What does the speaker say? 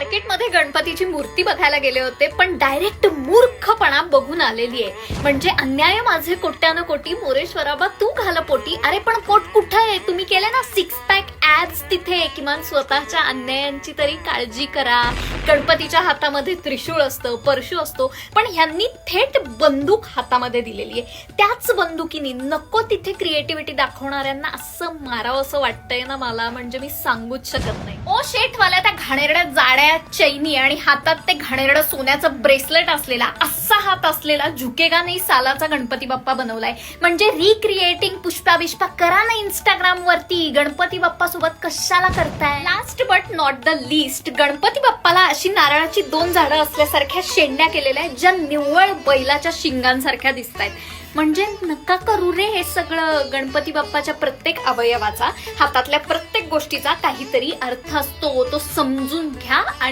मार्केटमध्ये गणपतीची मूर्ती बघायला गेले होते, पण डायरेक्ट मूर्खपणा बघून आलेली आहे. म्हणजे अन्याय माझे कोट्यानं कोटी, मोरेश्वराबा तू घाल पोटी. अरे पण पोट कुठं आहे? तुम्ही केले ना 6 पॅक ऍब्स तिथे. किमान स्वतःच्या अन्यायांची तरी काळजी करा. गणपतीच्या हातामध्ये त्रिशूळ असतं, परशू असतो, पण ह्यांनी थेट बंदूक हातामध्ये दिलेली आहे. त्याच बंदुकीने नको तिथे क्रिएटिव्हिटी दाखवणाऱ्यांना असं मारावं असं वाटतंय ना मला, म्हणजे मी सांगूच शकत नाही. ओ शेटवाल्या त्या घाणेरड्या जाड्या चैनी आणि हातात ते घाणेरडं सोन्याचं ब्रेसलेट असलेला, असा हात असलेला झुकेगा नाही सालाचा गणपती बाप्पा बनवलाय. म्हणजे रिक्रिएटिंग पुष्पा बिष्पा करा ना इंस्टाग्राम वरती. गणपती बाप्पा सोबत कशाला करताय? Last but not the least, Ganpati बाप्पाला अशी नारळाची 2 झाडं असल्यासारख्या शेंड्या केलेल्या आहेत, ज्या निव्वळ बैलाच्या शिंगांसारख्या दिसत आहेत. म्हणजे नका करू रे हे सगळं. गणपती बाप्पाच्या प्रत्येक अवयवाचा, हातातल्या प्रत्येक गोष्टीचा काहीतरी अर्थ असतो, तो समजून घ्या आणि